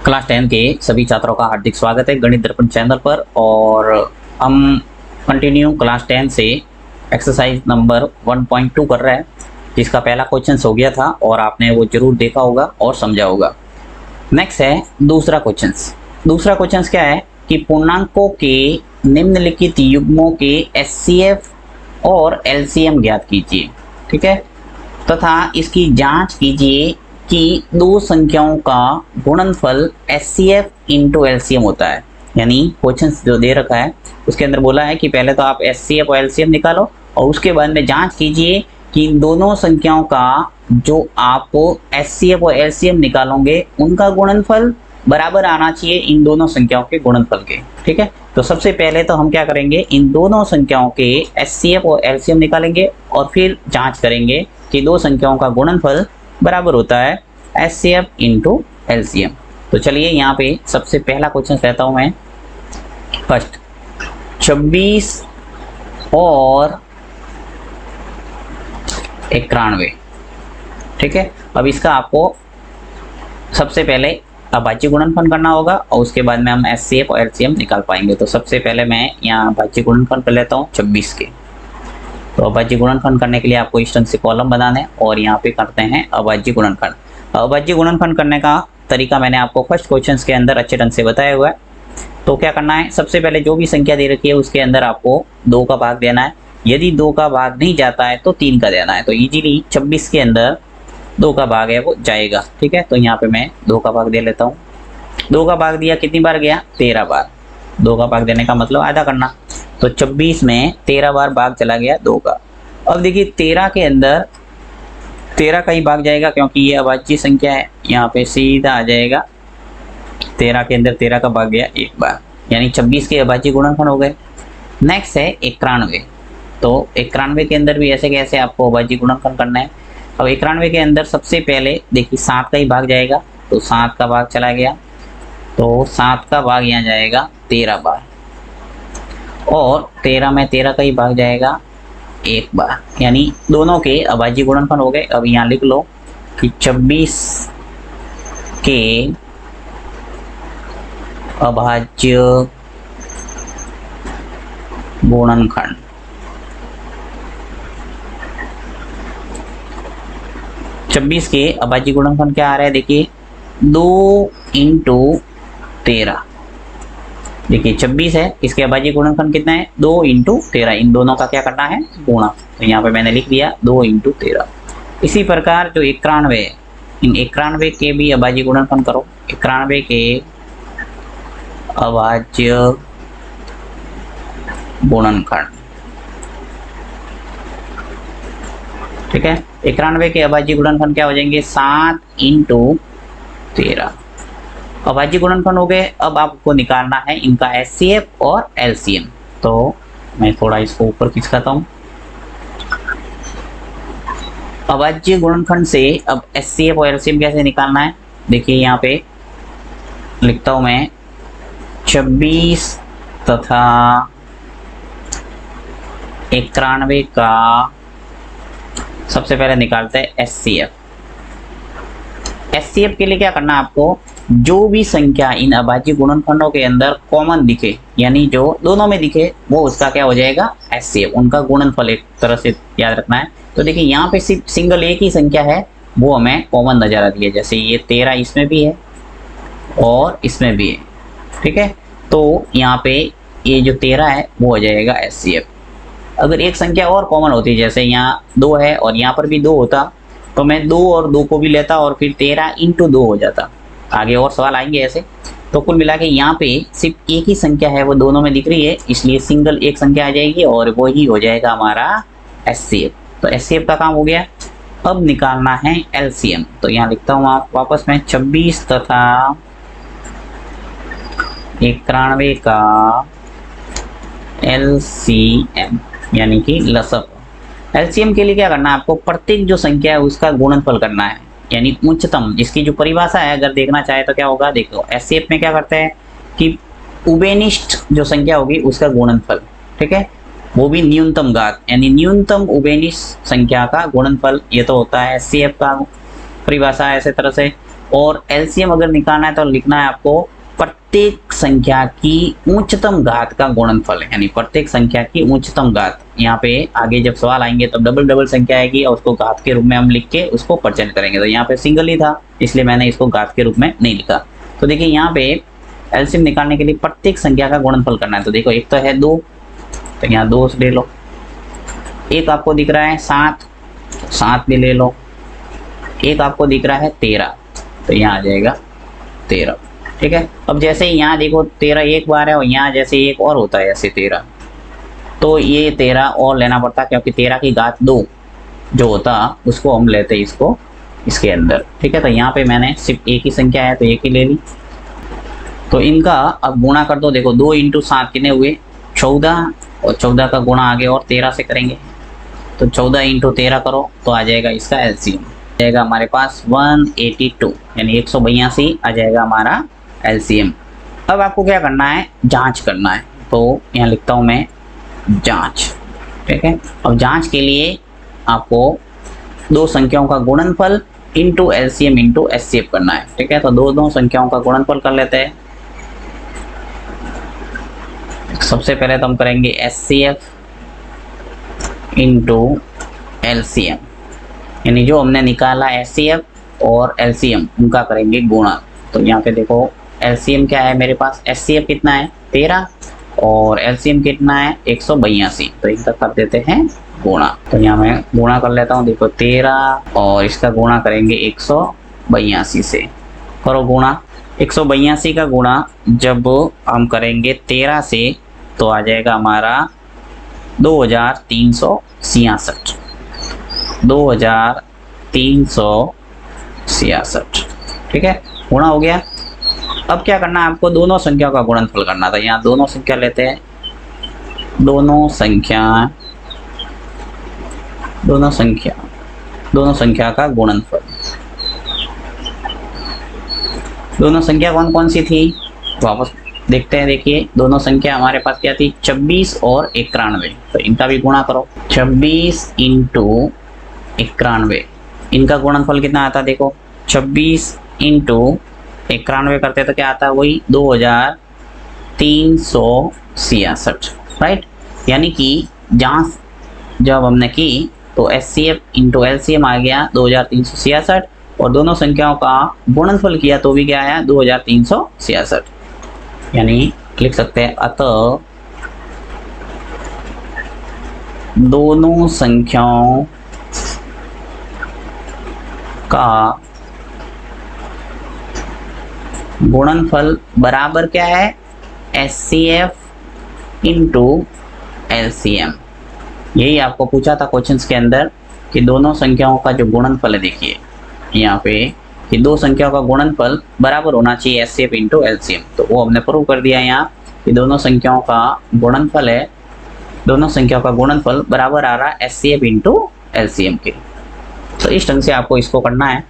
Class 10 के सभी छात्रों का हार्दिक स्वागत है गणित दर्पण चैनल पर। और हम कंटिन्यू क्लास 10 से एक्सरसाइज नंबर 1.2 कर रहे हैं, जिसका पहला क्वेश्चन हो गया था और आपने वो जरूर देखा होगा और समझा होगा। नेक्स्ट है दूसरा क्वेश्चन। दूसरा क्वेश्चन क्या है कि पूर्णांकों के निम्नलिखित युग्मों के एचसीएफ और एलसीएम ज्ञात कीजिए। ठीक है, तथा इसकी जांच कीजिए कि दो संख्याओं का गुणनफल एचसीएफ इंटू एलसीएम होता है। यानी क्वेश्चन जो दे रखा है उसके अंदर बोला है कि पहले तो आप एचसीएफ और एलसीएम निकालो और उसके बाद में जांच कीजिए कि इन दोनों संख्याओं का जो आप एचसीएफ और एलसीएम निकालोगे उनका गुणनफल बराबर आना चाहिए इन दोनों संख्याओं के गुणनफल के। ठीक है, तो सबसे पहले तो हम क्या करेंगे, इन दोनों संख्याओं के एचसीएफ और एलसीएम निकालेंगे और फिर जांच करेंगे कि दो संख्याओं का गुणनफल बराबर होता है एचसीएफ इंटू एलसीएम। तो चलिए यहाँ पे सबसे पहला क्वेश्चन कहता हूँ मैं फर्स्ट 26 और 91। ठीक है, अब इसका आपको सबसे पहले अभाज्य गुणनफल करना होगा और उसके बाद में हम एचसीएफ और एलसीएम निकाल पाएंगे। तो सबसे पहले मैं यहाँ अभाज्य गुणनफल कर लेता हूँ 26 के। तो अभाज्य गुणनफल करने के लिए आपको इस ढंग से कॉलम बनाने और यहाँ पे करते हैं अभाज्य गुणनफल। अभाज्य गुणनफल करने का तरीका मैंने आपको फर्स्ट क्वेश्चन के अंदर अच्छे ढंग से बताया हुआ है। तो क्या करना है, सबसे पहले जो भी संख्या दे रखी है उसके अंदर आपको 2 का भाग देना है। यदि 2 का भाग नहीं जाता है तो 3 का देना है। तो इजीली 26 के अंदर 2 का भाग है वो जाएगा। ठीक है, तो यहाँ पे मैं 2 का भाग दे लेता हूँ। 2 का भाग दिया, कितनी बार गया, 13 बार। 2 का भाग देने का मतलब आधा करना। तो 26 में 13 बार भाग चला गया 2 का। अब देखिए 13 के अंदर 13 का ही भाग जाएगा क्योंकि ये अभाज्य संख्या है, यहाँ पे सीधा आ जाएगा। 13 के अंदर 13 का भाग गया 1 बार, यानी 26 के अभाज्य गुणनफल हो गए। नेक्स्ट है 91। तो 91 के अंदर भी ऐसे कैसे आपको अभाज्य गुणनफल करना है। अब 91 के अंदर सबसे पहले देखिए 7 का ही भाग जाएगा, तो 7 का भाग चला गया, तो 7 का भाग यहाँ जाएगा 13 बार। और 13 में 13 का ही भाग जाएगा 1 बार, यानी दोनों के अभाज्य गुणनफल हो गए। अब यहाँ लिख लो कि 26 के अभाज्य गुणनखंड। छब्बीस के अभाज्य गुणनफल क्या आ रहा है, देखिए 2 इंटू 13। देखिए 26 है, इसके अभाज्य गुणनफल कितना है, 2 इंटू 13। इन दोनों का क्या करना है, गुणा। तो यहाँ पे मैंने लिख दिया 2 इंटू 13। इसी प्रकार जो 91 है, इन 91 के भी अभाज्य गुणनफल करो। 91 के अभाज्य गुणनखंड। ठीक है, 91 के अभाज्य गुणनफल क्या हो जाएंगे, 7 इंटू 13। अभाज्य गुणनफल हो गए। अब आपको निकालना है इनका एचसीएफ और एलसीएम। तो मैं थोड़ा इसको ऊपर खिसकाता हूँ। अभाज्य गुणनखंड से अब एचसीएफ और एलसीएम कैसे निकालना है, देखिए यहाँ पे लिखता हूँ मैं 26 तथा 91 का सबसे पहले निकालते हैं एचसीएफ। एचसीएफ के लिए क्या करना है आपको, जो भी संख्या इन अभाज्य गुणनखंडों के अंदर कॉमन दिखे, यानी जो दोनों में दिखे, वो उसका क्या हो जाएगा, एचसीएफ। उनका गुणनफल एक तरह से याद रखना है। तो देखिए यहाँ पे सिर्फ सिंगल एक ही संख्या है, वो हमें कॉमन नजर आती है। जैसे ये 13 इसमें भी है और इसमें भी है। ठीक है, तो यहाँ पे ये जो 13 है वो हो जाएगा एचसीएफ। अगर एक संख्या और कॉमन होती, जैसे यहाँ 2 है और यहाँ पर भी 2 होता, तो मैं 2 और 2 को भी लेता और फिर 13 इंटू 2 हो जाता। आगे और सवाल आएंगे ऐसे। तो कुल मिला के यहाँ पे सिर्फ एक ही संख्या है, वो दोनों में दिख रही है, इसलिए सिंगल एक संख्या आ जाएगी और वो ही हो जाएगा हमारा एचसीएफ। तो एचसीएफ का काम हो गया। अब निकालना है एलसीएम। तो यहाँ लिखता हूँ आप वापस में 26 तथा 91 का एलसीएम, यानी कि लसअप। एलसीएम के लिए क्या करना है आपको, प्रत्येक जो संख्या है उसका गुणनफल करना है, यानी उच्चतम। इसकी जो परिभाषा है अगर देखना चाहे तो क्या होगा, देखो एचसीएफ में क्या करते हैं कि उभयनिष्ठ जो संख्या होगी उसका गुणनफल। ठीक है, वो भी न्यूनतम घात, यानी न्यूनतम उभयनिष्ठ संख्या का गुणनफल। ये तो होता है एचसीएफ का परिभाषा ऐसे तरह से। और एलसीएम अगर निकालना है तो लिखना है आपको प्रत्येक संख्या की उच्चतम घात का गुणनफल, यानी प्रत्येक संख्या की उच्चतम घात। यहाँ पे आगे जब सवाल आएंगे तब डबल डबल संख्या आएगी और उसको घात के रूप में हम लिख के उसको परचेंट करेंगे। तो यहाँ पे सिंगल ही था इसलिए मैंने इसको घात के रूप में नहीं लिखा। तो देखिए यहाँ पे एलसीएम निकालने के लिए प्रत्येक संख्या का गुणनफल करना है। तो देखो एक तो है 2, तो यहाँ 2 ले लो। एक आपको दिख रहा है 7, 7 भी ले लो। एक आपको दिख रहा है 13, तो यहाँ आ जाएगा 13। ठीक है, अब जैसे यहाँ देखो 13 एक बार है और यहाँ जैसे एक और होता है ऐसे 13, तो ये 13 और लेना पड़ता क्योंकि 13 की घात 2 जो होता उसको हम लेते इसको इसके अंदर। ठीक है, तो यहाँ पे मैंने सिर्फ एक ही संख्या है तो एक ही ले ली। तो इनका अब गुणा कर दो। देखो 2 × 7 कितने हुए 14, और 14 का गुणा आगे और 13 से करेंगे। तो 14 × 13 करो तो आ जाएगा इसका एलसीएम, आ जाएगा हमारे पास 182, यानी 182 आ जाएगा हमारा एलसीएम। अब आपको क्या करना है, जांच करना है। तो यहाँ लिखता हूँ मैं जांच। ठीक है, अब जांच के लिए आपको दो संख्याओं का गुणनफल इंटू एलसीएम इंटू एचसीएफ करना है। ठीक है, तो दो संख्याओं का गुणनफल कर लेते हैं। सबसे पहले तो हम करेंगे एचसीएफ इंटू एलसीएम, यानी जो हमने निकाला एचसीएफ और एलसीएम उनका करेंगे गुणा। तो यहाँ पे देखो एलसीएम क्या है मेरे पास, एचसीएफ कितना है 13 और एलसीएम कितना है 182, तो इनका कर देते हैं गुणा। तो यहाँ मैं गुणा कर लेता हूँ। देखो 13 और इसका गुणा करेंगे 182 से, करो गुणा। 182 का गुणा जब हम करेंगे 13 से तो आ जाएगा हमारा 2366, 2366। ठीक है, गुणा हो गया। अब क्या करना है आपको, दोनों संख्याओं का गुणनफल करना था। यहाँ दोनों संख्या लेते हैं, दोनों संख्या का गुणनफल। दोनों संख्या कौन कौन सी थी वापस देखते हैं। देखिए दोनों संख्या हमारे पास क्या थी 26 और 91, तो इनका भी गुणा करो। 26 × 91, इनका गुणनफल कितना आता है देखो, 26 × 91 करते तो क्या आता है वही 2366, राइट। यानी कि जांच जब हमने की तो एचसीएफ इंटू एलसीएम आ गया 2366 और दोनों संख्याओं का गुणनफल किया तो भी क्या आया 2366। यानी लिख सकते हैं अतः दोनों संख्याओं का गुणनफल बराबर क्या है एचसीएफ इंटू एलसीएम। यही आपको पूछा था क्वेश्चंस के अंदर कि दोनों संख्याओं का जो गुणनफल है, देखिए यहाँ पे कि दो संख्याओं का गुणनफल बराबर होना चाहिए एचसीएफ इंटू एलसीएम। तो वो हमने प्रूव कर दिया यहाँ कि दोनों संख्याओं का गुणनफल है, दोनों संख्याओं का गुणनफल बराबर आ रहा है एचसीएफ इंटू एलसीएम के। तो इस ढंग से आपको इसको करना है।